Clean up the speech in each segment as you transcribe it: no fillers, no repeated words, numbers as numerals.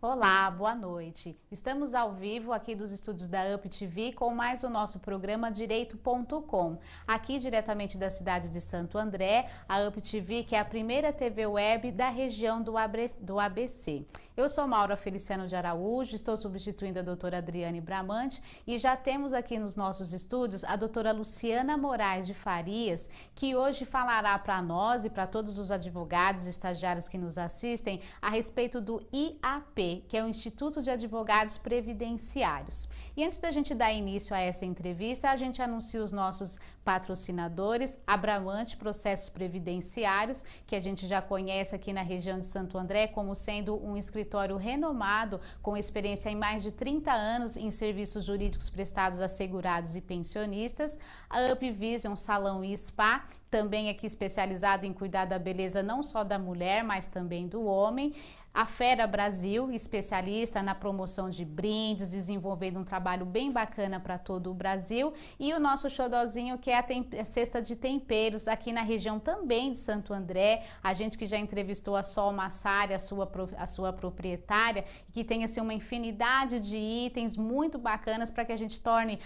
Olá, boa noite. Estamos ao vivo aqui dos estúdios da UP TV com mais o nosso programa Direito.com. Aqui diretamente da cidade de Santo André, a UP TV, que é a primeira TV web da região do ABC. Eu sou Maura Feliciano de Araújo, estou substituindo a doutora Adriane Bramante e já temos aqui nos nossos estúdios a doutora Luciana Moraes de Farias, que hoje falará para nós e para todos os advogados e estagiários que nos assistem a respeito do IAP, que é o Instituto de Advogados Previdenciários. E antes da gente dar início a essa entrevista, a gente anuncia os nossos patrocinadores, a Bramante Processos Previdenciários, que a gente já conhece aqui na região de Santo André como sendo um escritório renomado com experiência em mais de 30 anos em serviços jurídicos prestados a segurados e pensionistas, a Upvision Salão e Spa, também aqui especializado em cuidar da beleza não só da mulher, mas também do homem. A Fera Brasil, especialista na promoção de brindes, desenvolvendo um trabalho bem bacana para todo o Brasil. E o nosso xodozinho, que é a cesta de temperos, aqui na região também de Santo André. A gente que já entrevistou a Sol Massari, a sua proprietária, que tem assim, uma infinidade de itens muito bacanas para que a gente torne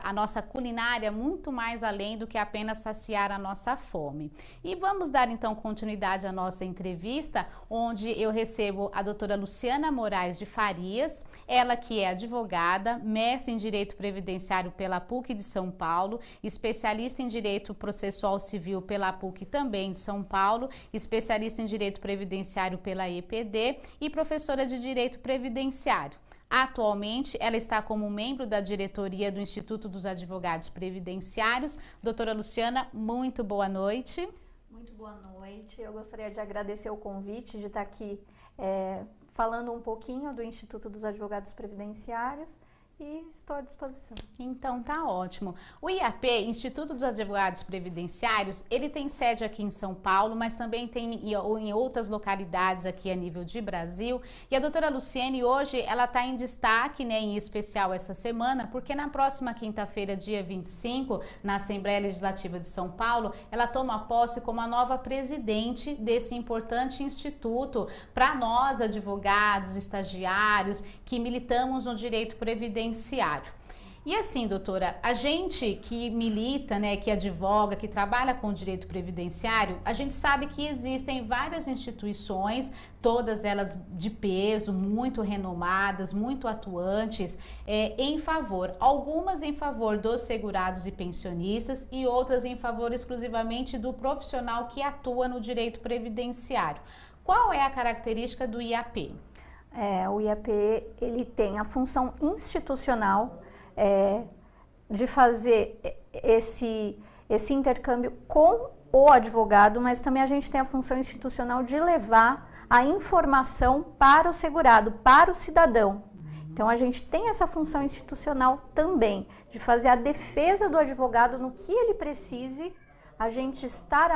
a nossa culinária muito mais além do que apenas saciar a nossa fome. E vamos dar então continuidade à nossa entrevista, onde eu recebo a doutora Luciana Moraes de Farias, ela que é advogada, mestre em Direito Previdenciário pela PUC de São Paulo, especialista em Direito Processual Civil pela PUC também de São Paulo, especialista em Direito Previdenciário pela EPD e professora de Direito Previdenciário. Atualmente, ela está como membro da diretoria do Instituto dos Advogados Previdenciários. Doutora Luciana, muito boa noite. Muito boa noite. Eu gostaria de agradecer o convite de estar aqui falando um pouquinho do Instituto dos Advogados Previdenciários e estou à disposição. Então tá ótimo. O IAP, Instituto dos Advogados Previdenciários, ele tem sede aqui em São Paulo, mas também tem em outras localidades aqui a nível de Brasil. E a doutora Luciene hoje, ela está em destaque, né, em especial essa semana, porque na próxima quinta-feira, dia 25, na Assembleia Legislativa de São Paulo, ela toma posse como a nova presidente desse importante instituto para nós, advogados, estagiários, que militamos no direito previdenciário. E assim, doutora, a gente que milita, né, que advoga, que trabalha com direito previdenciário, a gente sabe que existem várias instituições, todas elas de peso, muito renomadas, muito atuantes, algumas em favor dos segurados e pensionistas e outras em favor exclusivamente do profissional que atua no direito previdenciário. Qual é a característica do IAP? O IAP, ele tem a função institucional de fazer esse intercâmbio com o advogado, mas também a gente tem a função institucional de levar a informação para o segurado, para o cidadão. Então, a gente tem essa função institucional também, de fazer a defesa do advogado no que ele precise, a gente estar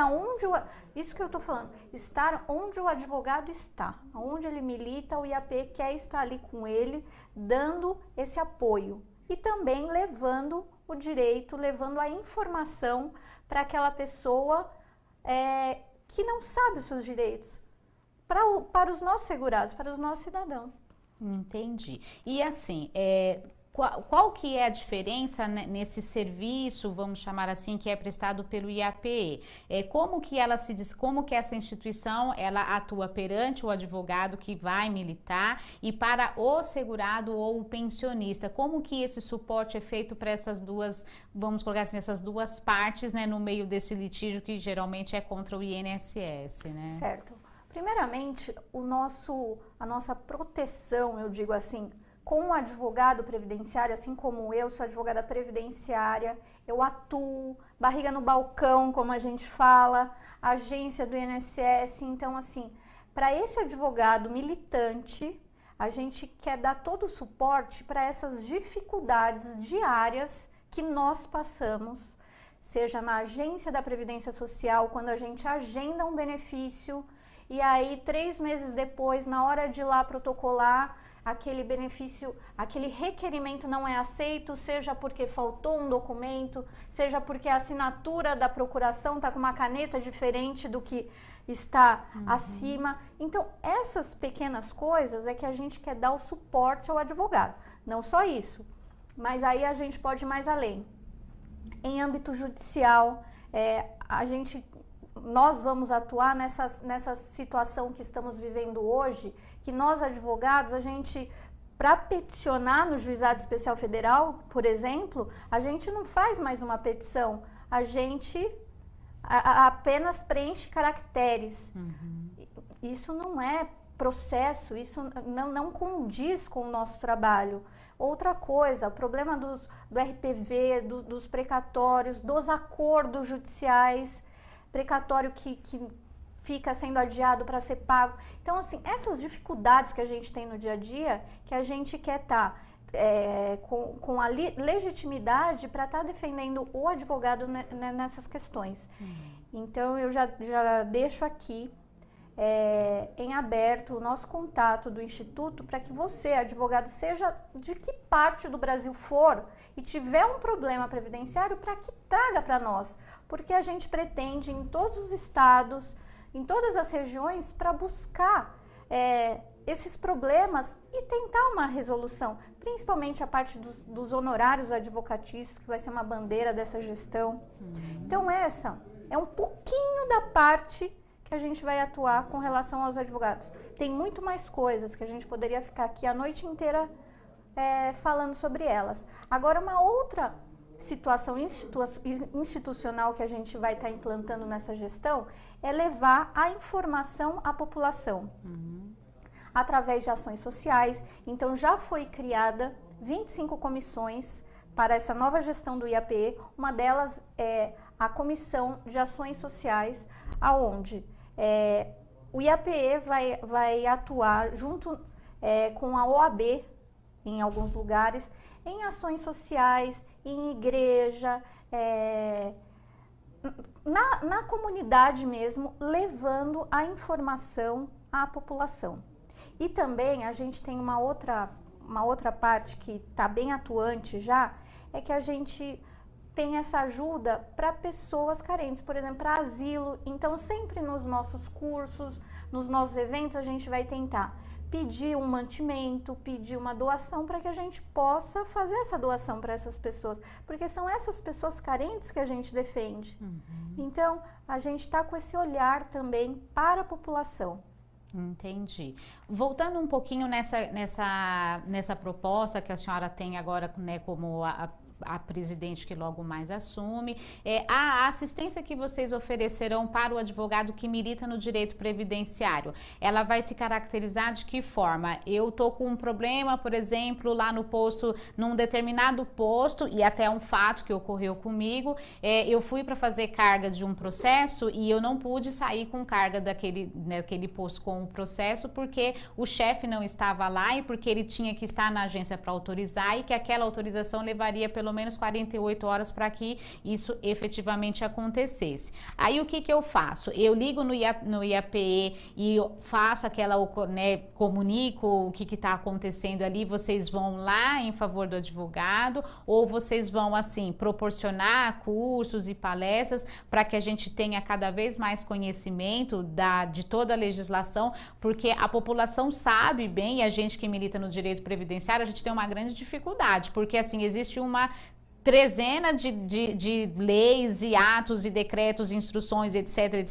isso que eu estou falando, estar onde o advogado está, onde ele milita, o IAP quer estar ali com ele, dando esse apoio e também levando o direito, levando a informação para aquela pessoa que não sabe os seus direitos, para os nossos segurados, para os nossos cidadãos. Entendi. E assim, qual que é a diferença nesse serviço, vamos chamar assim, que é prestado pelo IAP? Como que essa instituição ela atua perante o advogado que vai militar e para o segurado ou o pensionista? Como que esse suporte é feito para essas duas, vamos colocar assim, essas duas partes, né, no meio desse litígio que geralmente é contra o INSS, né? Certo. Primeiramente, a nossa proteção, eu digo assim, com o advogado previdenciário, assim como eu sou advogada previdenciária, eu atuo, barriga no balcão, como a gente fala, agência do INSS. Então, assim, para esse advogado militante, a gente quer dar todo o suporte para essas dificuldades diárias que nós passamos, seja na agência da Previdência Social, quando a gente agenda um benefício, e aí 3 meses depois, na hora de ir lá protocolar, aquele benefício, aquele requerimento não é aceito, seja porque faltou um documento, seja porque a assinatura da procuração está com uma caneta diferente do que está acima. Então, essas pequenas coisas é que a gente quer dar o suporte ao advogado. Não só isso, mas aí a gente pode ir mais além. Em âmbito judicial, nós vamos atuar nessa situação que estamos vivendo hoje, que nós advogados, para peticionar no Juizado Especial Federal, por exemplo, a gente não faz mais uma petição, a gente apenas preenche caracteres. Isso não é processo, isso não condiz com o nosso trabalho. Outra coisa, o problema do RPV, dos precatórios, dos acordos judiciais, precatório que fica sendo adiado para ser pago. Então, assim, essas dificuldades que a gente tem no dia a dia, que a gente quer estar com a legitimidade para estar defendendo o advogado nessas questões. Então, eu já deixo aqui em aberto o nosso contato do Instituto para que você, advogado, seja de que parte do Brasil for e tiver um problema previdenciário, para que traga para nós, porque a gente pretende em todos os estados, em todas as regiões, para buscar esses problemas e tentar uma resolução, principalmente a parte dos honorários advocatícios, que vai ser uma bandeira dessa gestão. Então essa é um pouquinho da parte que a gente vai atuar com relação aos advogados. Tem muito mais coisas que a gente poderia ficar aqui a noite inteira falando sobre elas. Agora, uma outra situação institucional que a gente vai estar implantando nessa gestão é levar a informação à população através de ações sociais. Então, já foi criada 25 comissões para essa nova gestão do IAPE. Uma delas é a Comissão de Ações Sociais, aonde o IAPE vai atuar junto com a OAB, em alguns lugares, em ações sociais, em igreja, na comunidade mesmo, levando a informação à população. E também a gente tem uma outra parte que está bem atuante já, é que a gente tem essa ajuda para pessoas carentes, por exemplo, para asilo. Então, sempre nos nossos cursos, nos nossos eventos, a gente vai tentar pedir um mantimento, pedir uma doação para que a gente possa fazer essa doação para essas pessoas, porque são essas pessoas carentes que a gente defende. Então, a gente está com esse olhar também para a população. Entendi. Voltando um pouquinho nessa proposta que a senhora tem agora, né, como a presidente que logo mais assume, a assistência que vocês oferecerão para o advogado que milita no direito previdenciário, ela vai se caracterizar de que forma? Eu tô com um problema, por exemplo, lá no posto, num determinado posto, e até um fato que ocorreu comigo, eu fui para fazer carga de um processo e eu não pude sair com carga daquele posto com o processo porque o chefe não estava lá e porque ele tinha que estar na agência para autorizar e que aquela autorização levaria pelo menos 48 horas para que isso efetivamente acontecesse. Aí o que eu faço? Eu ligo no IAPE e faço comunico o que está acontecendo ali, vocês vão lá em favor do advogado ou vocês vão assim proporcionar cursos e palestras para que a gente tenha cada vez mais conhecimento de toda a legislação, porque a população sabe bem, e a gente que milita no direito previdenciário, a gente tem uma grande dificuldade, porque assim existe uma trezena de leis e atos e decretos, instruções, etc,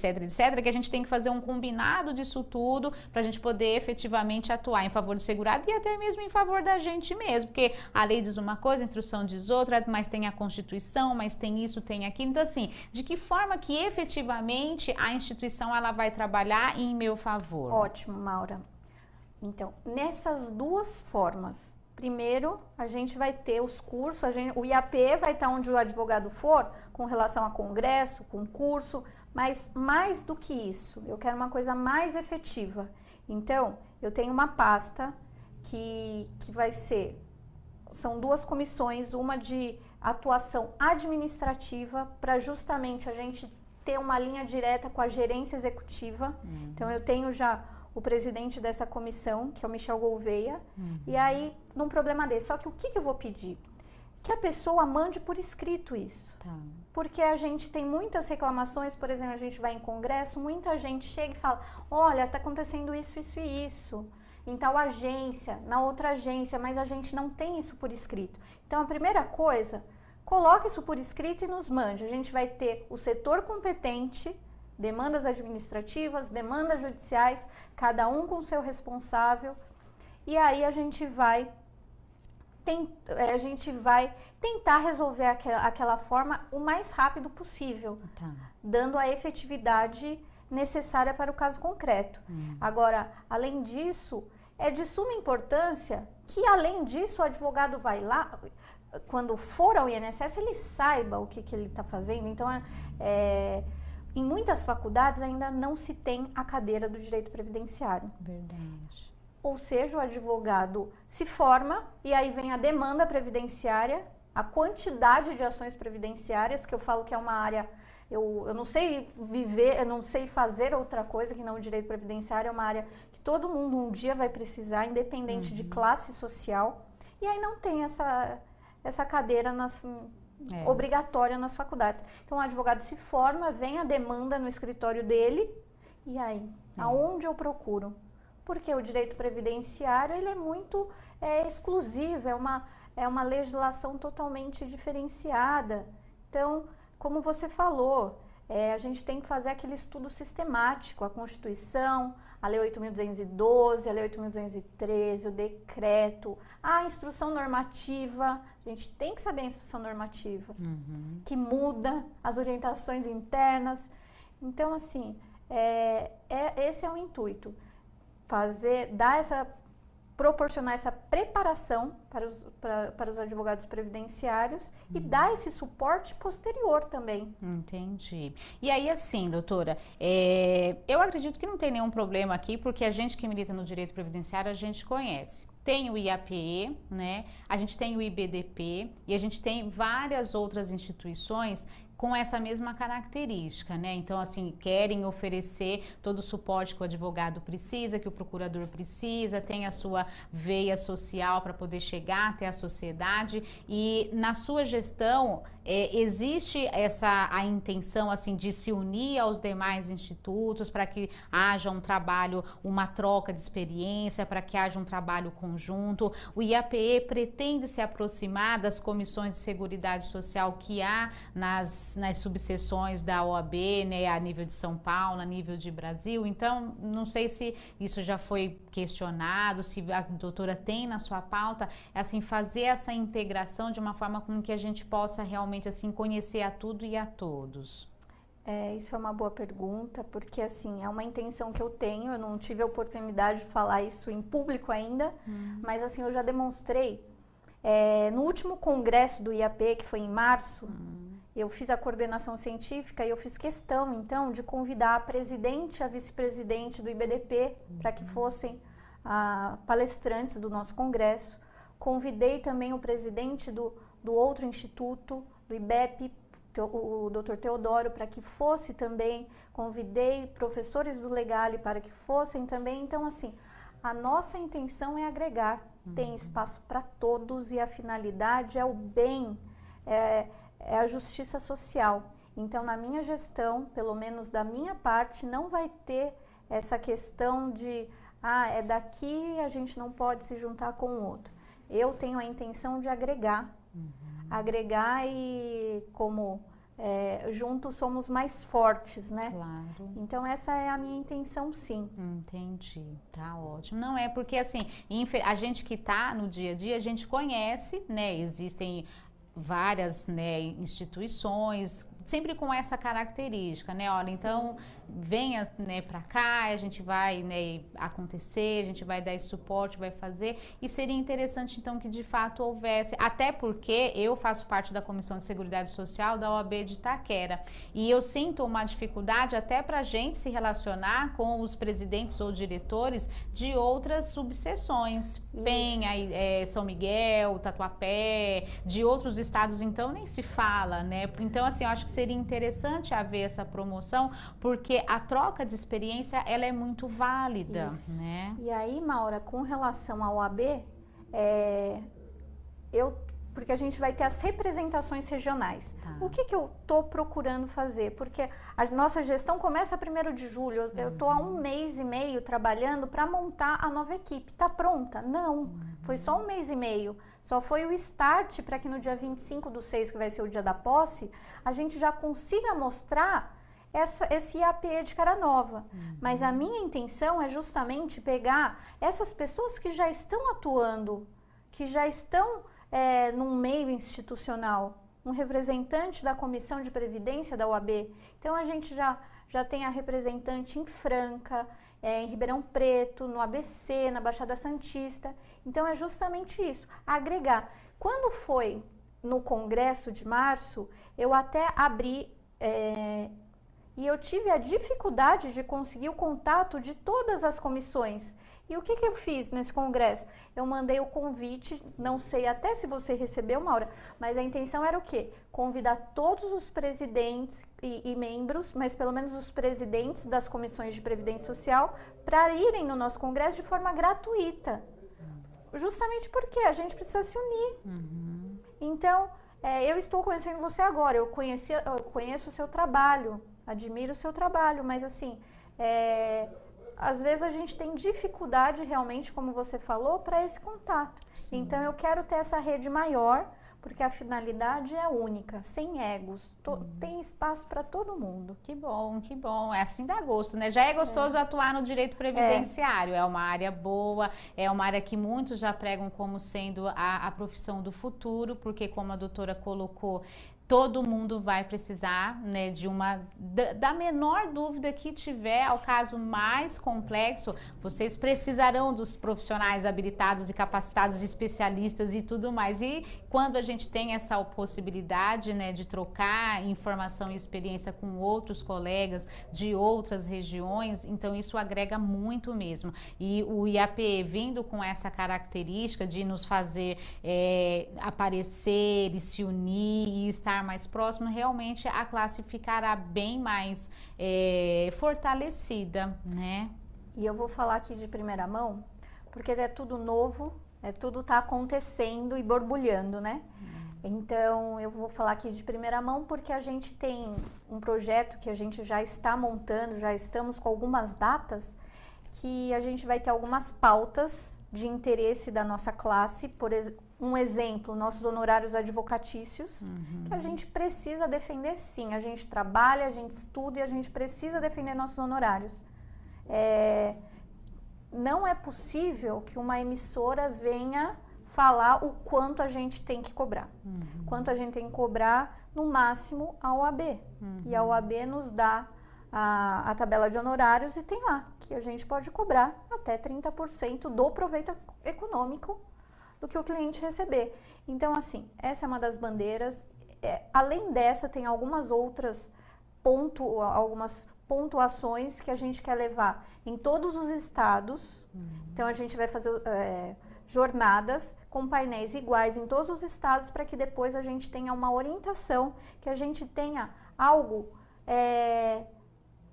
que a gente tem que fazer um combinado disso tudo para a gente poder efetivamente atuar em favor do segurado e até mesmo em favor da gente mesmo, porque a lei diz uma coisa, a instrução diz outra, mas tem a Constituição, mas tem isso, tem aquilo. Então assim, de que forma que efetivamente a instituição ela vai trabalhar em meu favor? Ótimo, Maura. Então, nessas duas formas, primeiro, a gente vai ter os cursos, o IAPE vai estar onde o advogado for, com relação a congresso, concurso, mas mais do que isso, eu quero uma coisa mais efetiva. Então, eu tenho uma pasta que vai ser, são duas comissões, uma de atuação administrativa, para justamente a gente ter uma linha direta com a gerência executiva. Então, eu tenho já o presidente dessa comissão, que é o Michel Gouveia, e aí, num problema desse, só que o que eu vou pedir? que a pessoa mande por escrito isso. Tá. Porque a gente tem muitas reclamações, por exemplo, a gente vai em congresso, muita gente chega e fala, olha, está acontecendo isso, isso e isso, em tal agência, na outra agência, mas a gente não tem isso por escrito. Então, a primeira coisa, coloque isso por escrito e nos mande. A gente vai ter o setor competente, demandas administrativas, demandas judiciais, cada um com o seu responsável, e aí a gente vai tentar resolver aquela forma o mais rápido possível, Tá. dando a efetividade necessária para o caso concreto. Agora, além disso, é de suma importância que, além disso, o advogado vai lá, quando for ao INSS, ele saiba o que ele está fazendo. Então, em muitas faculdades ainda não se tem a cadeira do direito previdenciário. Verdade. Ou seja, o advogado se forma e aí vem a demanda previdenciária, a quantidade de ações previdenciárias, que eu falo que é uma área, eu não sei viver, eu não sei fazer outra coisa que não o direito previdenciário, é uma área que todo mundo um dia vai precisar, independente de classe social, e aí não tem essa cadeira obrigatória nas faculdades. Então, o advogado se forma, vem a demanda no escritório dele, e aí, aonde eu procuro? Porque o direito previdenciário ele é muito exclusivo, é uma legislação totalmente diferenciada. Então, como você falou, a gente tem que fazer aquele estudo sistemático, a Constituição, a Lei 8.212, a Lei 8.213, o decreto, a instrução normativa. A gente tem que saber a instrução normativa, que muda as orientações internas. Então, assim, esse é o intuito. Proporcionar essa preparação para os advogados previdenciários e dar esse suporte posterior também. Entendi. E aí, assim, doutora, eu acredito que não tem nenhum problema aqui, porque a gente que milita no direito previdenciário, a gente conhece. Tem o IAPE, né? A gente tem o IBDP e a gente tem várias outras instituições com essa mesma característica, né? Então, assim, querem oferecer todo o suporte que o advogado precisa, que o procurador precisa, tem a sua veia social para poder chegar até a sociedade. E na sua gestão, existe a intenção, assim, de se unir aos demais institutos para que haja um trabalho, uma troca de experiência, para que haja um trabalho conjunto. O IAPE pretende se aproximar das comissões de Seguridade Social que há nas subseções da OAB, né, a nível de São Paulo, a nível de Brasil. Então, não sei se isso já foi questionado, se a doutora tem na sua pauta, assim, fazer essa integração de uma forma com que a gente possa realmente, assim, conhecer a tudo e a todos. Isso é uma boa pergunta, porque, assim, é uma intenção que eu tenho, eu não tive a oportunidade de falar isso em público ainda, mas, assim, eu já demonstrei. No último congresso do IAP, que foi em março, eu fiz a coordenação científica e eu fiz questão, então, de convidar a presidente e a vice-presidente do IBDP para que fossem palestrantes do nosso congresso. Convidei também o presidente do outro instituto, do IBEP, o Dr. Teodoro, para que fosse também. Convidei professores do Legale para que fossem também. Então, assim, a nossa intenção é agregar. Tem espaço para todos e a finalidade é o bem, é a justiça social. Então, na minha gestão, pelo menos da minha parte, não vai ter essa questão de é daqui, a gente não pode se juntar com o outro. Eu tenho a intenção de agregar. Agregar e como juntos somos mais fortes, né? Claro. Então essa é a minha intenção, sim. Entendi, tá ótimo. Não é porque, assim, a gente que tá no dia a dia, a gente conhece, né? Existem várias, né, instituições sempre com essa característica, né? Olha, então venha, né, para cá, a gente vai, né, acontecer, a gente vai dar esse suporte, vai fazer, e seria interessante então que de fato houvesse, até porque eu faço parte da Comissão de Seguridade Social da OAB de Itaquera, e eu sinto uma dificuldade até para a gente se relacionar com os presidentes ou diretores de outras subseções, Penha, São Miguel, Tatuapé, de outros estados, então nem se fala, né? Então, assim, eu acho que seria interessante haver essa promoção, porque a troca de experiência, ela é muito válida, né? E aí, Maura, com relação ao OAB, eu porque a gente vai ter as representações regionais. O que eu estou procurando fazer? Porque a nossa gestão começa 1º de julho, eu estou há 1 mês e meio trabalhando para montar a nova equipe. Está pronta? Não, foi só 1 mês e meio. Só foi o start para que no dia 25/6, que vai ser o dia da posse, a gente já consiga mostrar esse IAPE de cara nova. Mas a minha intenção é justamente pegar essas pessoas que já estão atuando, que já estão num meio institucional, um representante da Comissão de Previdência da OAB. Então, a gente já tem a representante em Franca, em Ribeirão Preto, no ABC, na Baixada Santista. Então, é justamente isso, agregar. Quando foi no Congresso de março, eu até abri e eu tive a dificuldade de conseguir o contato de todas as comissões. E o que eu fiz nesse congresso? Eu mandei o convite, não sei até se você recebeu, Maura, mas a intenção era o quê? Convidar todos os presidentes e membros, mas pelo menos os presidentes das comissões de Previdência Social, para irem no nosso congresso de forma gratuita. Justamente porque a gente precisa se unir. Então, eu estou conhecendo você agora, eu conheço o seu trabalho, admiro o seu trabalho, mas assim, às vezes a gente tem dificuldade realmente, como você falou, para esse contato. Sim. Então eu quero ter essa rede maior, porque a finalidade é única, sem egos, tem espaço para todo mundo. Que bom, é assim dá gosto, né? Já é gostoso atuar no direito previdenciário, é uma área boa, é uma área que muitos já pregam como sendo a profissão do futuro, porque como a doutora colocou, todo mundo vai precisar, né, da menor dúvida que tiver, ao caso mais complexo, vocês precisarão dos profissionais habilitados e capacitados, especialistas e tudo mais. E quando a gente tem essa possibilidade, né, de trocar informação e experiência com outros colegas de outras regiões, então isso agrega muito mesmo. E o IAPE vindo com essa característica de nos fazer aparecer e se unir e estar mais próximo, realmente a classe ficará bem mais fortalecida, né? E eu vou falar aqui de primeira mão, porque é tudo novo, tudo está acontecendo e borbulhando, né? Então, eu vou falar aqui de primeira mão porque a gente tem um projeto que a gente já está montando, já estamos com algumas datas, que a gente vai ter algumas pautas de interesse da nossa classe, por exemplo, um exemplo, nossos honorários advocatícios, que a gente precisa defender sim. A gente trabalha, a gente estuda e a gente precisa defender nossos honorários. Não é possível que uma emissora venha falar o quanto a gente tem que cobrar. Quanto a gente tem que cobrar, no máximo, a OAB. E a OAB nos dá a tabela de honorários e tem lá que a gente pode cobrar até 30% do proveito econômico do que o cliente receber. Então, assim, essa é uma das bandeiras. Além dessa, tem algumas outras algumas pontuações que a gente quer levar em todos os estados. Então, a gente vai fazer jornadas com painéis iguais em todos os estados para que depois a gente tenha uma orientação, que a gente tenha algo,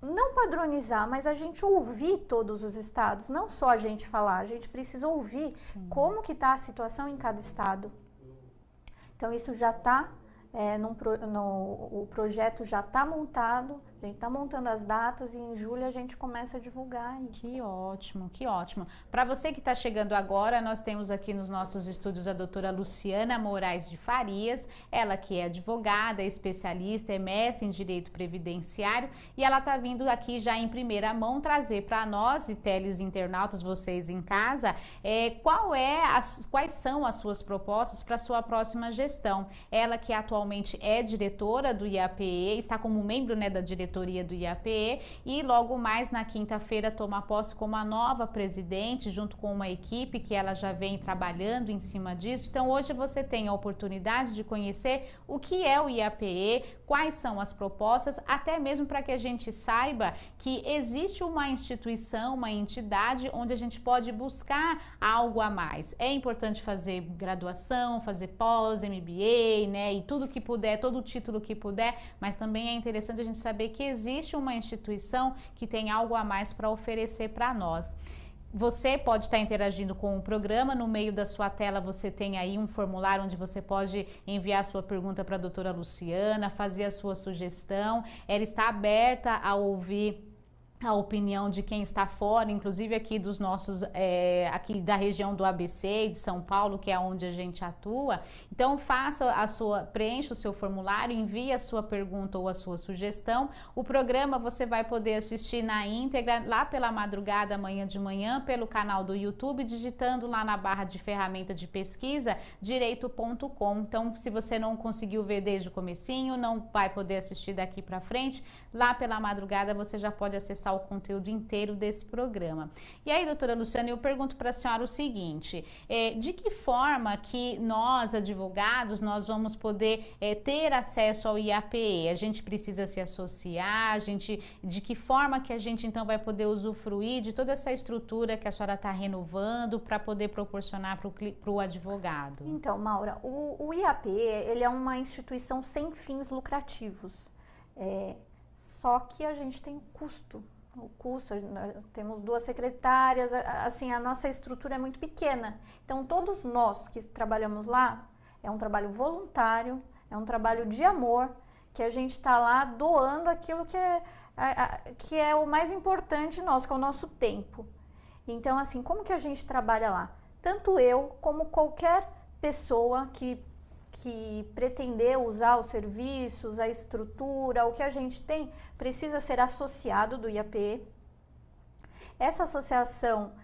não padronizar, mas a gente ouvir todos os estados, não só a gente falar, a gente precisa ouvir como que está a situação em cada estado. Então, isso já está, o projeto já está montado, a gente está montando as datas e em julho a gente começa a divulgar. Que ótimo, que ótimo. Para você que está chegando agora, nós temos aqui nos nossos estúdios a doutora Luciana Moraes de Farias, ela que é advogada, especialista, é mestre em Direito Previdenciário, e ela está vindo aqui já em primeira mão trazer para nós e teleinternautas, vocês em casa, quais são as suas propostas para a sua próxima gestão. Ela que atualmente é diretora do IAPE, está como membro, né, da diretoria do IAPE e logo mais na quinta-feira toma posse como a nova presidente, junto com uma equipe que ela já vem trabalhando em cima disso. Então hoje você tem a oportunidade de conhecer o que é o IAPE, quais são as propostas, até mesmo para que a gente saiba que existe uma instituição, uma entidade onde a gente pode buscar algo a mais. É importante fazer graduação, fazer pós, MBA, né, e tudo que puder, todo o título que puder, mas também é interessante a gente saber que existe uma instituição que tem algo a mais para oferecer para nós. Você pode estar interagindo com o programa. No meio da sua tela você tem aí um formulário onde você pode enviar sua pergunta para a doutora Luciana, fazer a sua sugestão. Ela está aberta a ouvir a opinião de quem está fora, inclusive aqui dos nossos, aqui da região do ABC, de São Paulo, que é onde a gente atua. Então preencha o seu formulário, envie a sua pergunta ou a sua sugestão. O programa você vai poder assistir na íntegra, lá pela madrugada, amanhã de manhã, pelo canal do YouTube, digitando lá na barra de ferramenta de pesquisa, direito.com. Então, se você não conseguiu ver desde o comecinho, não vai poder assistir daqui para frente, lá pela madrugada você já pode acessar o conteúdo inteiro desse programa. E aí, doutora Luciana, eu pergunto para a senhora o seguinte, de que forma que nós, advogados, nós vamos poder ter acesso ao IAPE? A gente precisa se associar, de que forma que a gente então vai poder usufruir de toda essa estrutura que a senhora está renovando para poder proporcionar para o advogado? Então, Maura, o IAPE, ele é uma instituição sem fins lucrativos, só que a gente tem custo. O custo, temos 2 secretárias, assim, a nossa estrutura é muito pequena. Então, todos nós que trabalhamos lá, é um trabalho voluntário, é um trabalho de amor, que a gente está lá doando aquilo que é o mais importante nosso, que é o nosso tempo. Então, assim, como que a gente trabalha lá? Tanto eu, como qualquer pessoa que pretender usar os serviços, a estrutura, o que a gente tem, precisa ser associado do IAPE. Essa associação,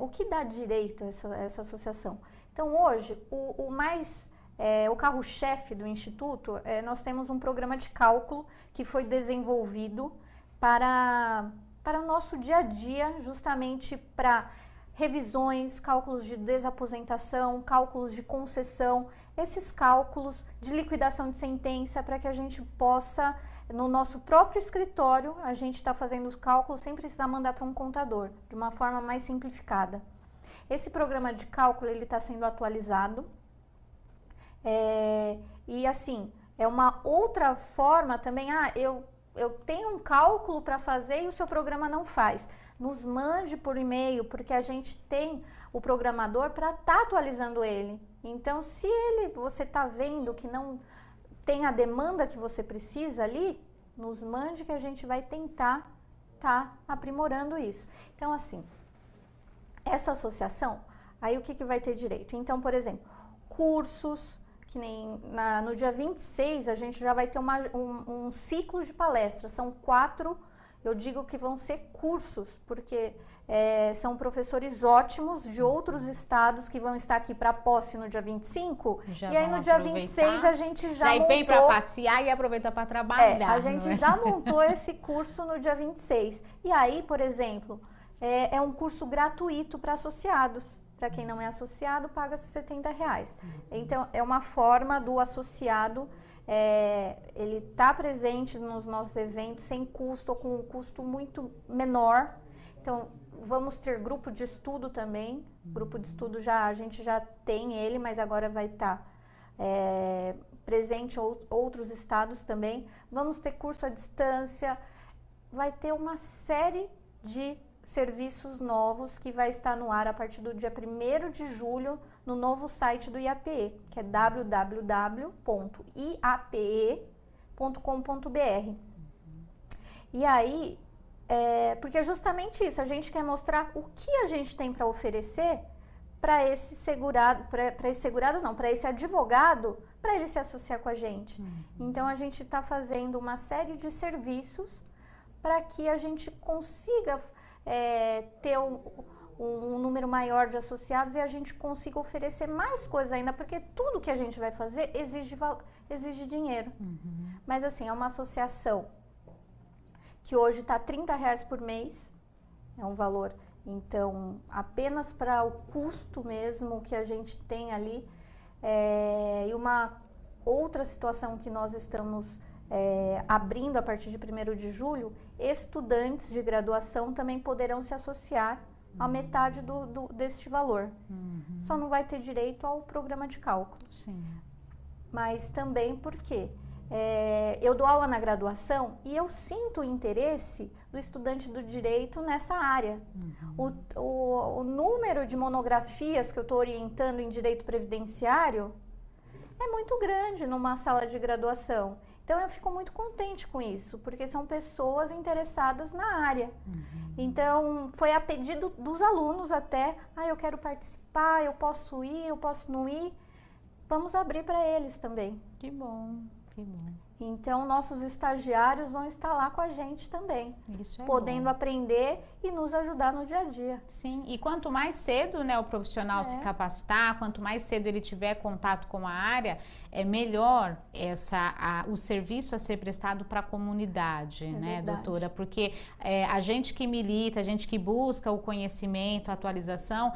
o que dá direito a essa associação? Então, hoje, o carro-chefe do Instituto, nós temos um programa de cálculo que foi desenvolvido para o nosso dia a dia, justamente para revisões, cálculos de desaposentação, cálculos de concessão, esses cálculos de liquidação de sentença, para que a gente possa, no nosso próprio escritório, a gente está fazendo os cálculos sem precisar mandar para um contador, de uma forma mais simplificada. Esse programa de cálculo, ele está sendo atualizado, e assim, é uma outra forma também, eu tenho um cálculo para fazer e o seu programa não faz. Nos mande por e-mail, porque a gente tem o programador para estar atualizando ele. Então, se você está vendo que não tem a demanda que você precisa ali, nos mande que a gente vai tentar estar aprimorando isso. Então, assim, essa associação, aí o que vai ter direito? Então, por exemplo, cursos, que nem no dia 26 a gente já vai ter um ciclo de palestras, são 4, eu digo que vão ser cursos, porque são professores ótimos de outros estados que vão estar aqui para posse no dia 25, e aí no dia 26 a gente já montou... vem para passear e aproveita para trabalhar. A gente já montou esse curso no dia 26, e aí, por exemplo, é um curso gratuito para associados. Para quem não é associado, paga-se R$70. Então, é uma forma do associado, ele tá presente nos nossos eventos sem custo ou com um custo muito menor. Então, vamos ter grupo de estudo também. Grupo de estudo a gente já tem ele, mas agora vai estar presente em outros estados também. Vamos ter curso à distância. Vai ter uma série de serviços novos que vai estar no ar a partir do dia 1º de julho no novo site do IAPE, que é www.iape.com.br. E aí, porque é justamente isso, a gente quer mostrar o que a gente tem para oferecer para esse segurado, para esse advogado, para ele se associar com a gente. Então, a gente está fazendo uma série de serviços para que a gente consiga ter um número maior de associados e a gente consiga oferecer mais coisas ainda, porque tudo que a gente vai fazer exige dinheiro. Mas assim, é uma associação que hoje está R$30 por mês, é um valor, então, apenas para o custo mesmo que a gente tem ali, e uma outra situação que nós estamos abrindo a partir de 1º de julho, estudantes de graduação também poderão se associar a metade deste valor. Só não vai ter direito ao programa de cálculo. Sim. Mas também porque eu dou aula na graduação e eu sinto o interesse do estudante do direito nessa área. O número de monografias que eu estou orientando em direito previdenciário é muito grande numa sala de graduação. Então, eu fico muito contente com isso, porque são pessoas interessadas na área. Então, foi a pedido dos alunos até, eu quero participar, eu posso ir, eu posso não ir. Vamos abrir para eles também. Que bom, que bom. Então, nossos estagiários vão estar lá com a gente também, Isso é podendo bom. aprender e nos ajudar no dia a dia. Sim, e quanto mais cedo, né, o profissional se capacitar, quanto mais cedo ele tiver contato com a área, é melhor o serviço a ser prestado para a comunidade, né, verdade. doutora? Porque a gente que milita, a gente que busca o conhecimento, a atualização,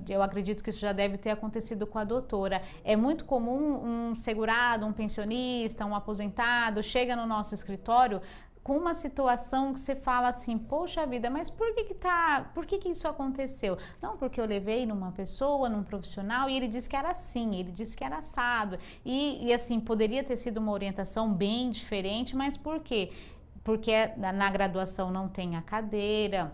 eu acredito que isso já deve ter acontecido com a doutora. É muito comum um segurado, um pensionista, um aposentado, chega no nosso escritório com uma situação que você fala assim, poxa vida, mas por que isso aconteceu? Não, porque eu levei numa pessoa, num profissional, e ele disse que era assim, ele disse que era assado. E assim, poderia ter sido uma orientação bem diferente, mas por quê? Porque na graduação não tem a cadeira,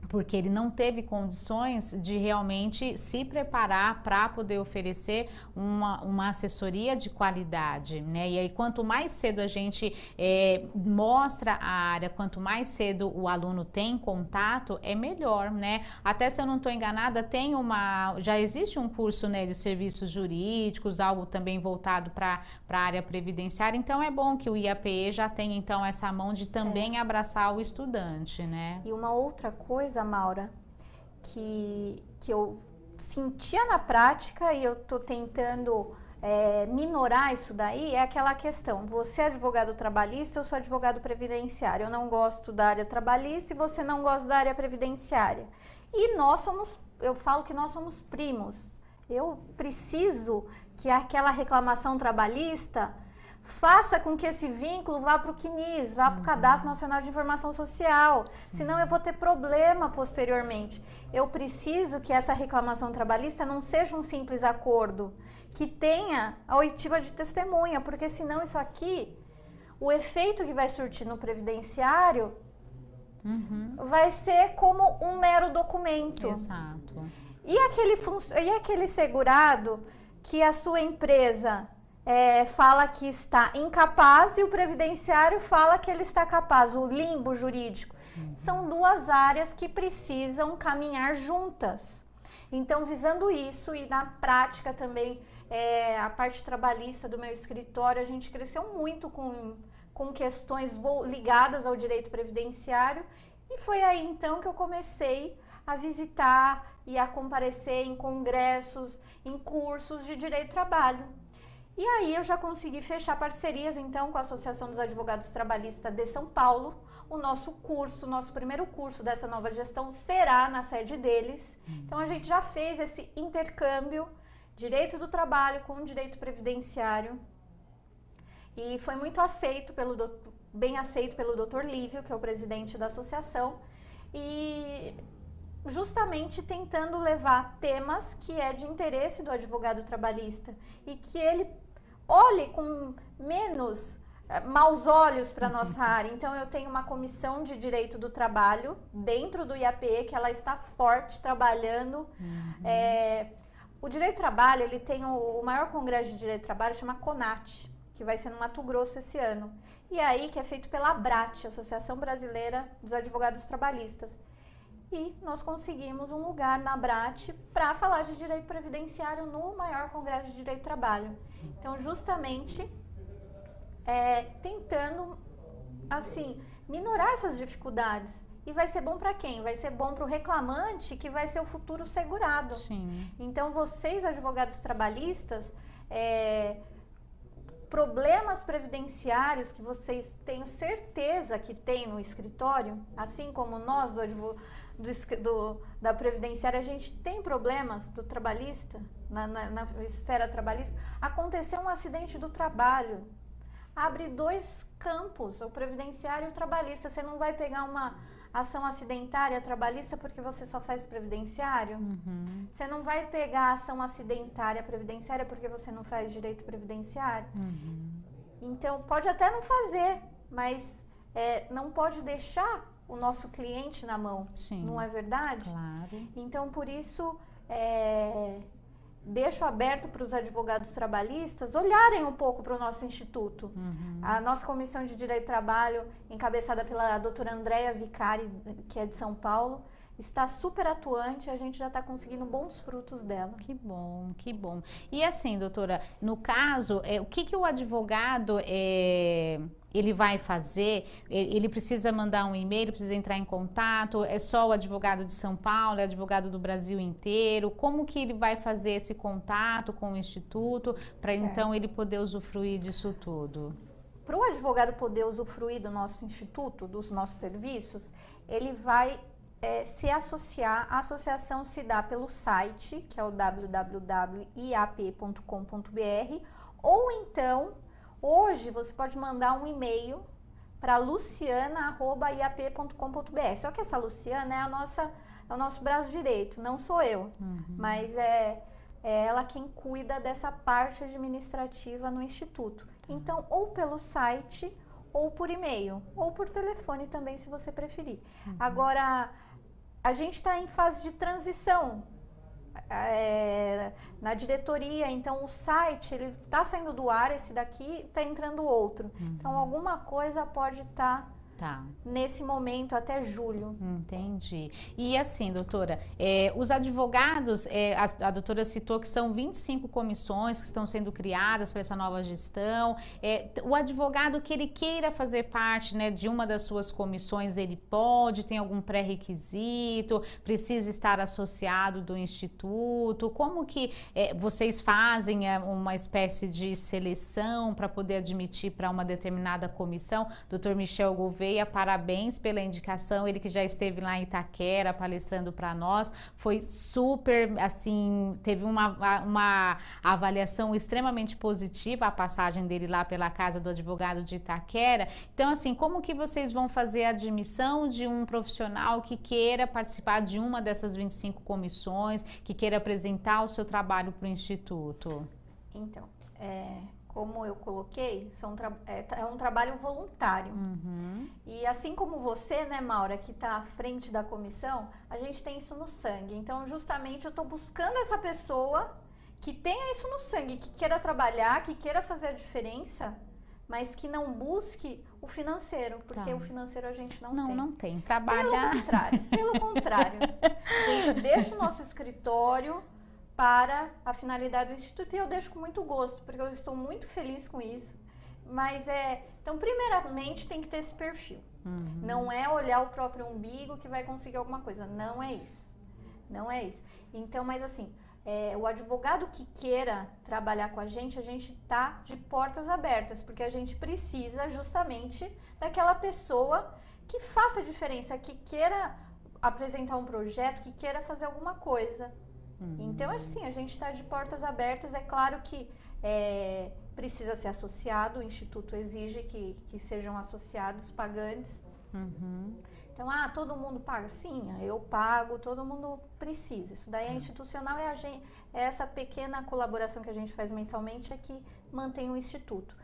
porque ele não teve condições de realmente se preparar para poder oferecer uma assessoria de qualidade, né? E aí, quanto mais cedo a gente mostra a área, quanto mais cedo o aluno tem contato, é melhor, né? Até se eu não estou enganada, já existe um curso, né, de serviços jurídicos, algo também voltado para a área previdenciária, então é bom que o IAPE já tenha, então, essa mão de também abraçar o estudante, né? E uma outra coisa, Maura, que eu sentia na prática e eu tô tentando minorar isso daí, é aquela questão, você é advogado trabalhista, eu sou advogado previdenciário, eu não gosto da área trabalhista e você não gosta da área previdenciária. E eu falo que nós somos primos. Eu preciso que aquela reclamação trabalhista faça com que esse vínculo vá para o CNIS, vá para o Cadastro Nacional de Informação Social, senão eu vou ter problema posteriormente. Eu preciso que essa reclamação trabalhista não seja um simples acordo, que tenha a oitiva de testemunha, porque senão isso aqui, o efeito que vai surtir no previdenciário vai ser como um mero documento. Exato. E aquele segurado que a sua empresa fala que está incapaz e o previdenciário fala que ele está capaz, o limbo jurídico. São duas áreas que precisam caminhar juntas. Então, visando isso e na prática também, a parte trabalhista do meu escritório, a gente cresceu muito com questões ligadas ao direito previdenciário e foi aí então que eu comecei a visitar e a comparecer em congressos, em cursos de direito do trabalho. E aí eu já consegui fechar parcerias, então, com a Associação dos Advogados Trabalhistas de São Paulo. O nosso primeiro curso dessa nova gestão será na sede deles. Então, a gente já fez esse intercâmbio, direito do trabalho com direito previdenciário. E foi muito bem aceito pelo Dr. Lívio, que é o presidente da associação. E justamente tentando levar temas que é de interesse do advogado trabalhista e que ele olhe com menos maus olhos para a nossa área. Então, eu tenho uma comissão de direito do trabalho dentro do IAPE, que ela está forte, trabalhando. O direito do trabalho, ele tem o maior congresso de direito do trabalho, chama CONAT, que vai ser no Mato Grosso esse ano. E aí, que é feito pela ABRAT, Associação Brasileira dos Advogados Trabalhistas. E nós conseguimos um lugar na ABRAT para falar de direito previdenciário no maior congresso de direito do trabalho. Então, justamente, tentando, assim, minorar essas dificuldades. E vai ser bom para quem? Vai ser bom para o reclamante, que vai ser o futuro segurado. Sim. Então, vocês, advogados trabalhistas, problemas previdenciários que vocês tenho certeza que tem no escritório, assim como nós da previdenciária, a gente tem problemas do trabalhista, na esfera trabalhista. Aconteceu um acidente do trabalho, abre dois campos, o previdenciário e o trabalhista. Você não vai pegar uma ação acidentária trabalhista porque você só faz previdenciário. Você não vai pegar ação acidentária previdenciária porque você não faz direito previdenciário. Então, pode até não fazer, mas não pode deixar o nosso cliente na mão, Sim, não é verdade? claro. Então, por isso, deixo aberto para os advogados trabalhistas olharem um pouco para o nosso instituto. A nossa Comissão de Direito do Trabalho, encabeçada pela doutora Andréia Vicari, que é de São Paulo, está super atuante, a gente já está conseguindo bons frutos dela. Que bom, que bom. E assim, doutora, no caso, o que o advogado ele vai fazer? Ele precisa mandar um e-mail, precisa entrar em contato? É só o advogado de São Paulo, é advogado do Brasil inteiro? Como que ele vai fazer esse contato com o Instituto para então ele poder usufruir disso tudo? Para o advogado poder usufruir do nosso instituto, dos nossos serviços, ele vai se associar. A associação se dá pelo site, que é o www.iap.com.br, ou então, hoje, você pode mandar um e-mail para luciana@iap.com.br. Só que essa Luciana é o nosso braço direito, não sou eu, mas é ela quem cuida dessa parte administrativa no Instituto. Então, ou pelo site, ou por e-mail, ou por telefone também, se você preferir. Agora, a gente está em fase de transição na diretoria, então o site, ele está saindo do ar, esse daqui, está entrando outro. Então, alguma coisa pode estar nesse momento até julho. Entendi. E assim, doutora, os advogados, a doutora citou que são 25 comissões que estão sendo criadas para essa nova gestão. O advogado que ele queira fazer parte, né, de uma das suas comissões, ele pode? Tem algum pré-requisito? Precisa estar associado do Instituto? Como que vocês fazem uma espécie de seleção para poder admitir para uma determinada comissão? Doutor Michel Gouveia, parabéns pela indicação, ele que já esteve lá em Itaquera palestrando para nós, foi super, assim, teve uma avaliação extremamente positiva a passagem dele lá pela casa do advogado de Itaquera. Então, assim, como que vocês vão fazer a admissão de um profissional que queira participar de uma dessas 25 comissões, que queira apresentar o seu trabalho para o Instituto? Então, como eu coloquei, é um trabalho voluntário. E assim como você, né, Maura, que está à frente da comissão, a gente tem isso no sangue. Então, justamente, eu estou buscando essa pessoa que tenha isso no sangue, que queira trabalhar, que queira fazer a diferença, mas que não busque o financeiro, porque o financeiro a gente não tem. Não tem. Trabalhar... Pelo contrário. A gente deixa o nosso escritório para a finalidade do Instituto, e eu deixo com muito gosto, porque eu estou muito feliz com isso. Mas então, primeiramente, tem que ter esse perfil. Não é olhar o próprio umbigo que vai conseguir alguma coisa. Não é isso. Não é isso. Então, mas assim, o advogado que queira trabalhar com a gente está de portas abertas, porque a gente precisa justamente daquela pessoa que faça a diferença, que queira apresentar um projeto, que queira fazer alguma coisa. Então, assim, a gente está de portas abertas. É claro que precisa ser associado, o Instituto exige que sejam associados pagantes. Então, todo mundo paga? Sim, eu pago, todo mundo precisa. Isso daí é institucional, é essa pequena colaboração que a gente faz mensalmente é que mantém o Instituto.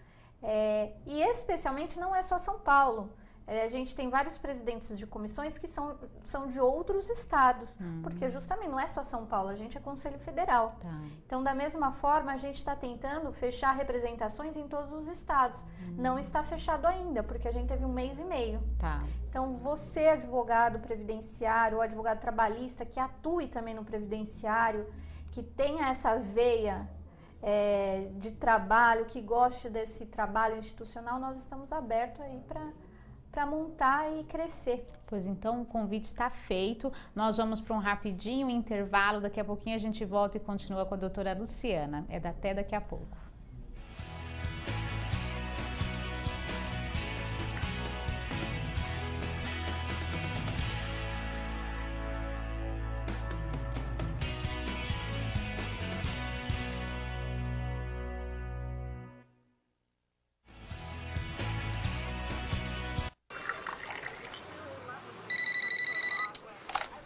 E especialmente não é só São Paulo. A gente tem vários presidentes de comissões que são de outros estados, porque justamente não é só São Paulo, a gente é Conselho Federal. Então, da mesma forma, a gente está tentando fechar representações em todos os estados. Não está fechado ainda, porque a gente teve 1 mês e meio. Então, você, advogado previdenciário ou advogado trabalhista, que atue também no previdenciário, que tenha essa veia de trabalho, que goste desse trabalho institucional, nós estamos abertos aí para montar e crescer. Pois então, o convite está feito. Nós vamos para um rapidinho intervalo. Daqui a pouquinho a gente volta e continua com a doutora Luciana. Até daqui a pouco.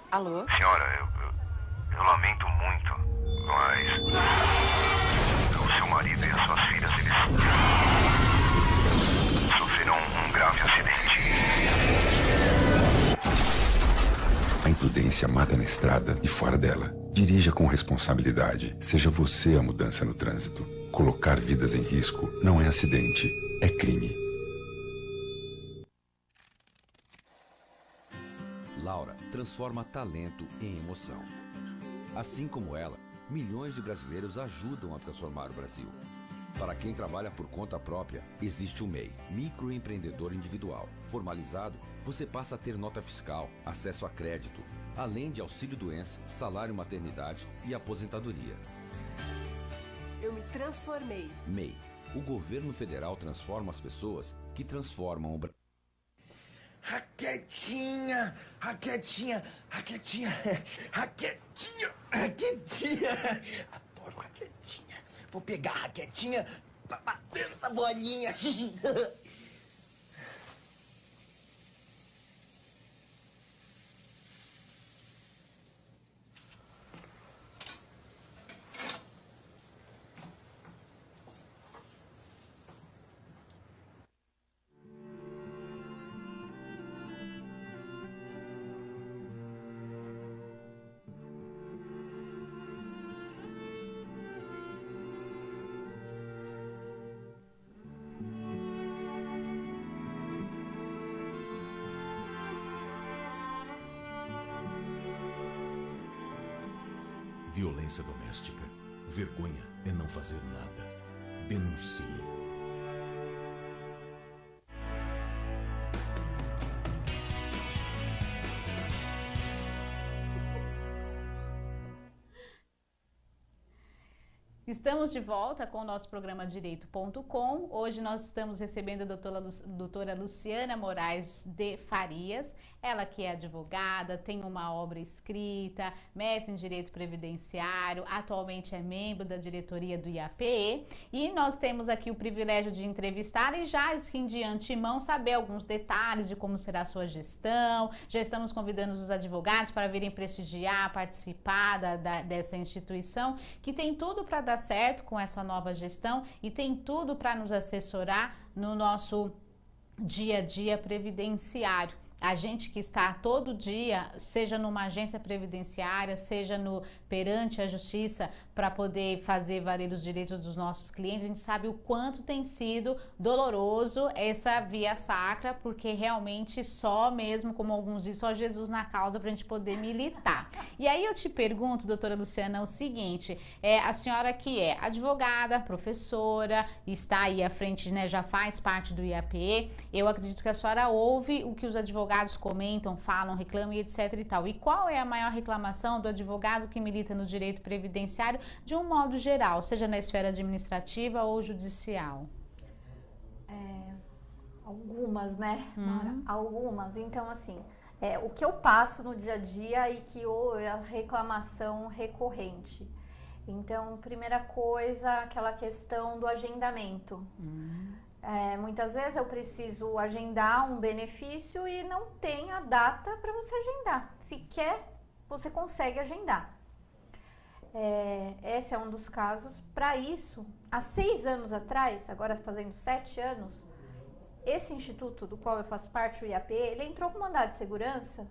Alô? Senhora, eu lamento muito, mas o seu marido e as suas filhas, eles imprudência mata na estrada e fora dela. Dirija com responsabilidade. Seja você a mudança no trânsito. Colocar vidas em risco não é acidente, é crime. Laura transforma talento em emoção. Assim como ela, milhões de brasileiros ajudam a transformar o Brasil. Para quem trabalha por conta própria, existe o MEI, Microempreendedor Individual. Formalizado, você passa a ter nota fiscal, acesso a crédito, além de auxílio-doença, salário maternidade e aposentadoria. Eu me transformei. MEI, o governo federal transforma as pessoas que transformam o Brasil. Raquetinha, raquetinha, raquetinha, raquetinha, raquetinha. Adoro raquetinha. Vou pegar a raquetinha pra bater essa bolinha. Violência doméstica. Vergonha é não fazer nada. Denuncie. Estamos de volta com o nosso programa Direito.com. Hoje nós estamos recebendo a doutora Luciana Moraes de Farias. Ela que é advogada, tem uma obra escrita, mestre em Direito Previdenciário, atualmente é membro da diretoria do IAPE. E nós temos aqui o privilégio de entrevistar e já de antemão saber alguns detalhes de como será a sua gestão. Já estamos convidando os advogados para virem prestigiar, participar dessa instituição, que tem tudo para dar certo com essa nova gestão e tem tudo para nos assessorar no nosso dia a dia previdenciário. A gente que está todo dia, seja numa agência previdenciária, seja perante a justiça, para poder fazer valer os direitos dos nossos clientes, a gente sabe o quanto tem sido doloroso essa via sacra, porque realmente só mesmo, como alguns dizem, só Jesus na causa para a gente poder militar. E aí eu te pergunto, doutora Luciana, o seguinte, a senhora que é advogada, professora, está aí à frente, né, já faz parte do IAPE, eu acredito que a senhora ouve o que os advogados comentam, falam, reclamam e etc e tal. E qual é a maior reclamação do advogado que milita no direito previdenciário de um modo geral, seja na esfera administrativa ou judicial? Algumas, né, Mara? Algumas. Então, assim, o que eu passo no dia a dia e que é a reclamação recorrente. Então, primeira coisa, aquela questão do agendamento. Muitas vezes eu preciso agendar um benefício e não tem a data para você agendar. Se quer, você consegue agendar. Esse é um dos casos. Para isso, há 6 anos atrás, agora fazendo 7 anos, esse instituto do qual eu faço parte, o IAPE, ele entrou com mandado de segurança.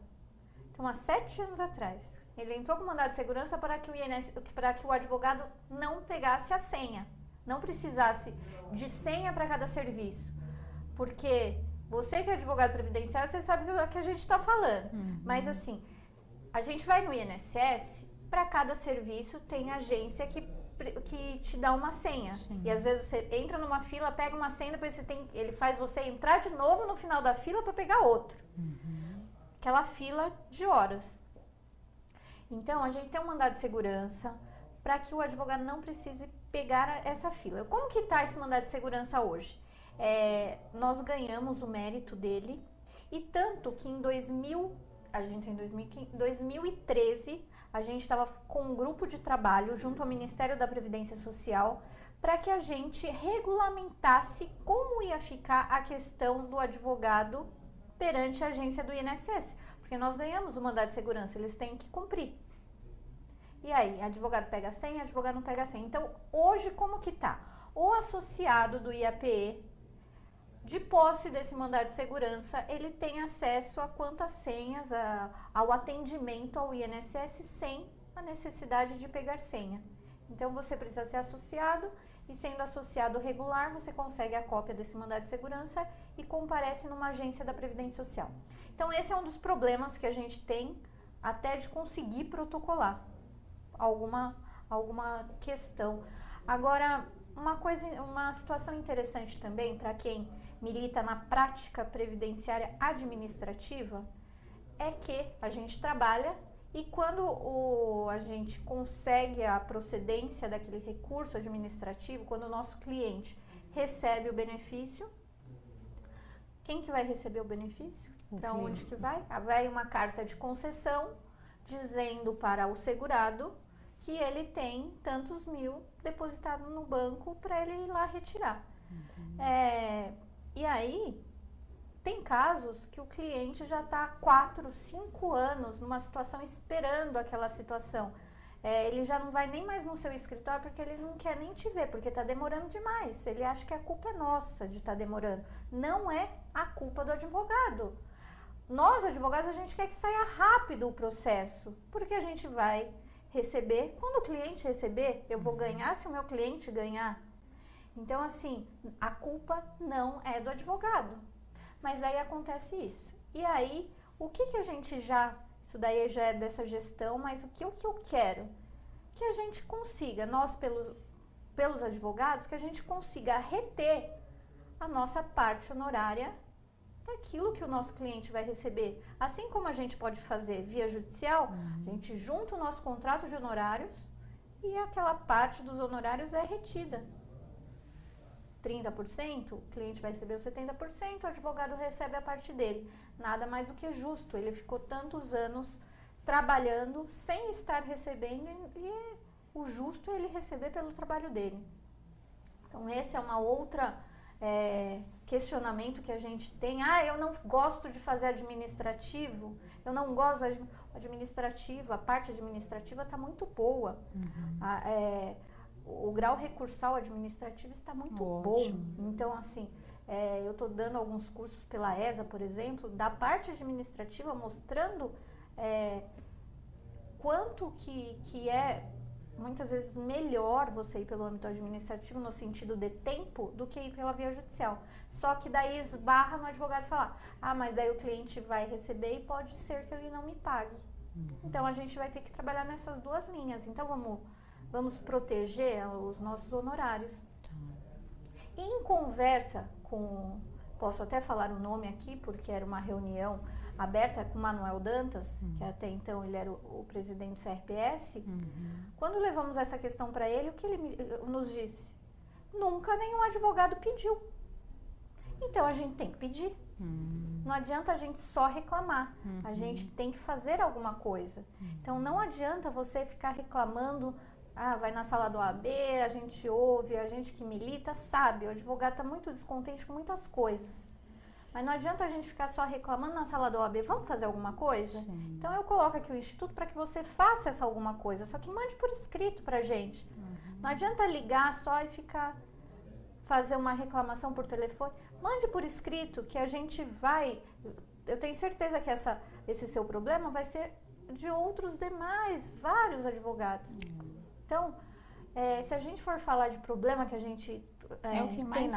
Então, há 7 anos atrás, ele entrou com mandado de segurança para que o advogado não pegasse a senha. Não precisasse de senha para cada serviço. Porque você que é advogado previdenciário, você sabe o que a gente está falando. Mas assim, a gente vai no INSS, para cada serviço tem agência que te dá uma senha. Sim. E às vezes você entra numa fila, pega uma senha, depois ele faz você entrar de novo no final da fila para pegar outro. Aquela fila de horas. Então, a gente tem um mandado de segurança para que o advogado não precise pegar essa fila. Como que está esse mandado de segurança hoje? Nós ganhamos o mérito dele, e tanto que em 2013, a gente estava com um grupo de trabalho junto ao Ministério da Previdência Social para que a gente regulamentasse como ia ficar a questão do advogado perante a agência do INSS. Porque nós ganhamos o mandado de segurança, eles têm que cumprir. E aí, advogado pega a senha, advogado não pega a senha. Então, hoje, como que tá? O associado do IAPE de posse desse mandado de segurança, ele tem acesso a quantas senhas, ao atendimento ao INSS sem a necessidade de pegar senha. Então, você precisa ser associado e, sendo associado regular, você consegue a cópia desse mandado de segurança e comparece numa agência da Previdência Social. Então, esse é um dos problemas que a gente tem até de conseguir protocolar alguma questão. Agora, uma situação interessante também para quem milita na prática previdenciária administrativa é que a gente trabalha e quando a gente consegue a procedência daquele recurso administrativo, quando o nosso cliente recebe o benefício, quem que vai receber o benefício? Para onde que vai? Vai uma carta de concessão dizendo para o segurado que ele tem tantos mil depositado no banco para ele ir lá retirar. E aí, tem casos que o cliente já está há 4, 5 anos numa situação esperando aquela situação. Ele já não vai nem mais no seu escritório porque ele não quer nem te ver, porque está demorando demais. Ele acha que a culpa é nossa de estar demorando. Não é a culpa do advogado. Nós, advogados, a gente quer que saia rápido o processo, porque a gente vai receber. Quando o cliente receber, eu vou ganhar se o meu cliente ganhar. Então, assim, a culpa não é do advogado. Mas daí acontece isso. E aí, o que a gente isso daí já é dessa gestão, mas o que eu quero? Que a gente consiga, nós pelos advogados, que a gente consiga reter a nossa parte honorária daquilo que o nosso cliente vai receber. Assim como a gente pode fazer via judicial, a gente junta o nosso contrato de honorários e aquela parte dos honorários é retida. 30%, o cliente vai receber os 70%, o advogado recebe a parte dele. Nada mais do que justo. Ele ficou tantos anos trabalhando sem estar recebendo e o justo é ele receber pelo trabalho dele. Então, esse é uma outra questionamento que a gente tem. Eu não gosto de fazer administrativo, eu não gosto administrativo, a parte administrativa está muito boa. O grau recursal administrativo está muito bom. Então, assim, eu estou dando alguns cursos pela ESA, por exemplo, da parte administrativa, mostrando quanto que é, muitas vezes, melhor você ir pelo âmbito administrativo, no sentido de tempo, do que ir pela via judicial. Só que daí esbarra no advogado falar, mas daí o cliente vai receber e pode ser que ele não me pague. Então, a gente vai ter que trabalhar nessas duas linhas. Então, vamos proteger os nossos honorários. E em conversa com, posso até falar o nome aqui, porque era uma reunião aberta com Manuel Dantas, que até então ele era o presidente do CRPS, quando levamos essa questão para ele, o que ele nos disse? Nunca nenhum advogado pediu. Então a gente tem que pedir. Não adianta a gente só reclamar, a gente tem que fazer alguma coisa. Então não adianta você ficar reclamando, vai na sala do OAB, a gente ouve, a gente que milita sabe, o advogado está muito descontente com muitas coisas. Mas não adianta a gente ficar só reclamando na sala do OAB, vamos fazer alguma coisa? Sim. Então eu coloco aqui o Instituto para que você faça essa alguma coisa, só que mande por escrito para a gente. Não adianta ligar só e ficar fazer uma reclamação por telefone. Mande por escrito que a gente vai... Eu tenho certeza que esse seu problema vai ser de outros demais, vários advogados. Então, se a gente for falar de problema que a gente o que mais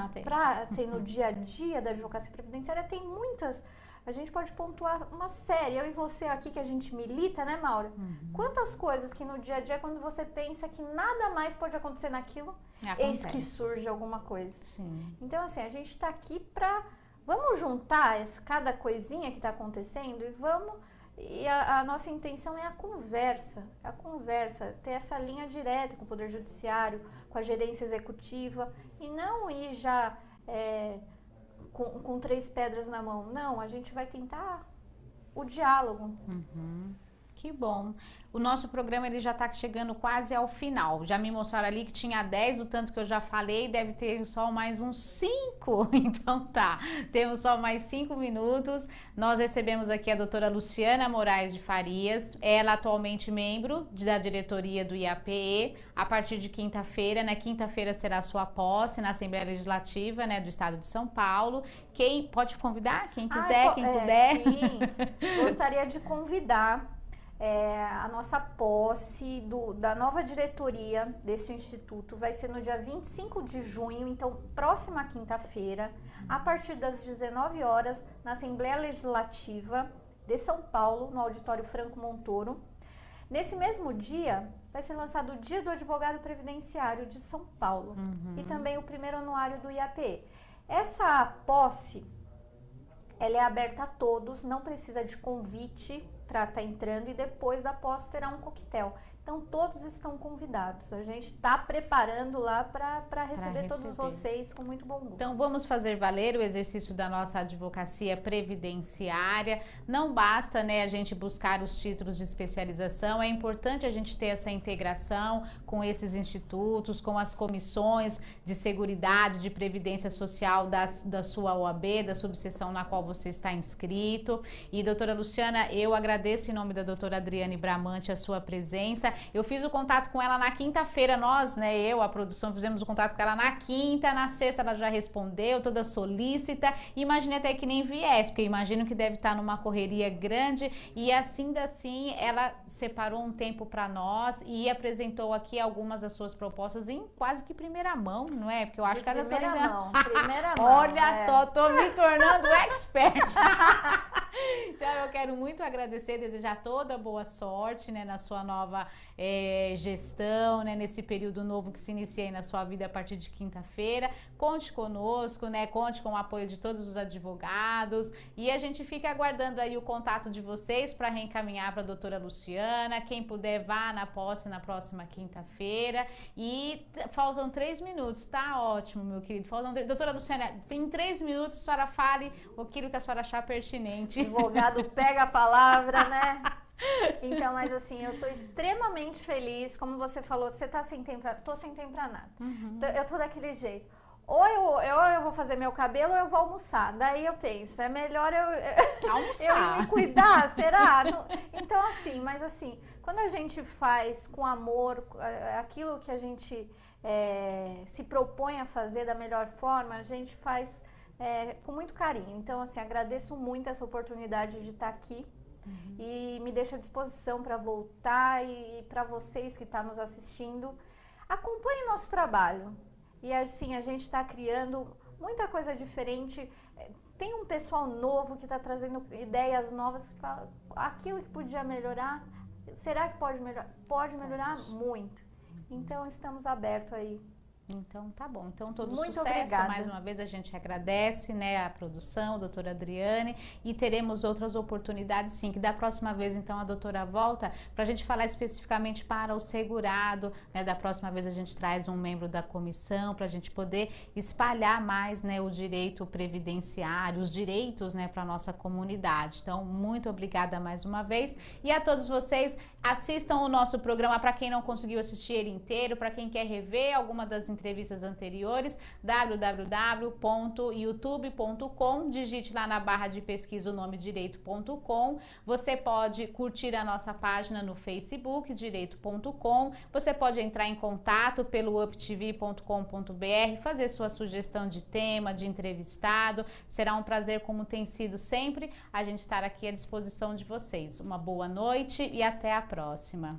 tem no dia a dia da advocacia previdenciária, tem muitas. A gente pode pontuar uma série. Eu e você aqui que a gente milita, né, Maura? Quantas coisas que no dia a dia, quando você pensa que nada mais pode acontecer naquilo, eis que surge alguma coisa. Sim. Então, assim, a gente está aqui para... Vamos juntar cada coisinha que está acontecendo e vamos... E a nossa intenção é a conversa, ter essa linha direta com o Poder Judiciário, com a gerência executiva, e não ir já com 3 pedras na mão. Não, a gente vai tentar o diálogo. Que bom. O nosso programa ele já está chegando quase ao final. Já me mostraram ali que tinha 10, do tanto que eu já falei, deve ter só mais uns 5. Então tá, temos só mais 5 minutos. Nós recebemos aqui a doutora Luciana Moraes de Farias, ela atualmente membro da diretoria do IAPE. A partir de quinta-feira, né? Quinta-feira será a sua posse na Assembleia Legislativa, né, do Estado de São Paulo. Quem pode convidar? Quem quiser, quem puder. Sim, gostaria de convidar a nossa posse da nova diretoria deste instituto. Vai ser no dia 25 de junho, então próxima quinta-feira, a partir das 19 horas, na Assembleia Legislativa de São Paulo, no Auditório Franco Montoro. Nesse mesmo dia, vai ser lançado o Dia do Advogado Previdenciário de São Paulo e também o primeiro anuário do IAPE. Essa posse, ela é aberta a todos, não precisa de convite para estar entrando, e depois da posse terá um coquetel. Então todos estão convidados. A gente está preparando lá para receber todos vocês com muito bom gosto. Então vamos fazer valer o exercício da nossa advocacia previdenciária. Não basta, né, a gente buscar os títulos de especialização, é importante a gente ter essa integração com esses institutos, com as comissões de seguridade, de previdência social da sua OAB, da subseção na qual você está inscrito. E doutora Luciana, eu agradeço em nome da doutora Adriane Bramante a sua presença. Eu fiz o contato com ela na quinta-feira, nós, né, a produção, fizemos o contato com ela na quinta, na sexta ela já respondeu, toda solícita, imaginei até que nem viesse, porque imagino que deve estar numa correria grande, e assim ela separou um tempo para nós e apresentou aqui algumas das suas propostas em quase que primeira mão, não é? Porque eu acho que ela primeira mão. Olha só, tô me tornando expert. Então eu quero muito agradecer, desejar toda boa sorte, né, na sua nova gestão, né, nesse período novo que se inicia aí na sua vida a partir de quinta-feira. Conte conosco, né, conte com o apoio de todos os advogados, e a gente fica aguardando aí o contato de vocês para reencaminhar para a doutora Luciana. Quem puder, vá na posse na próxima quinta-feira. E faltam 3 minutos, tá ótimo, meu querido. Doutora Luciana, em 3 minutos a senhora fale aquilo que a senhora achar pertinente. O advogado pega a palavra, né? Então, mas assim, eu tô extremamente feliz. Como você falou, você tá sem tempo, tô sem tempo pra nada. Eu tô daquele jeito. Ou eu vou fazer meu cabelo ou eu vou almoçar. Daí eu penso, é melhor eu me cuidar, será? Então, assim, mas assim, quando a gente faz com amor aquilo que a gente se propõe a fazer da melhor forma, a gente faz com muito carinho. Então, assim, agradeço muito essa oportunidade de estar aqui. E me deixo à disposição para voltar, e para vocês que estão nos assistindo, acompanhem nosso trabalho. E assim, a gente está criando muita coisa diferente. Tem um pessoal novo que está trazendo ideias novas, que fala, aquilo que podia melhorar, será que pode melhorar? Pode melhorar muito. Então estamos abertos aí. Então tá bom, então todo muito sucesso, obrigada. Mais uma vez a gente agradece, né, a produção, a doutora Adriane, e teremos outras oportunidades sim, que da próxima vez então a doutora volta para a gente falar especificamente para o segurado, né, da próxima vez a gente traz um membro da comissão para a gente poder espalhar mais, né, o direito previdenciário, os direitos, né, para a nossa comunidade. Então muito obrigada mais uma vez, e a todos vocês, assistam o nosso programa, para quem não conseguiu assistir ele inteiro, para quem quer rever alguma das entrevistas anteriores, www.youtube.com, digite lá na barra de pesquisa o nome direito.com. Você pode curtir a nossa página no Facebook, direito.com. Você pode entrar em contato pelo uptv.com.br, fazer sua sugestão de tema, de entrevistado. Será um prazer, como tem sido sempre, a gente estar aqui à disposição de vocês. Uma boa noite e até a próxima.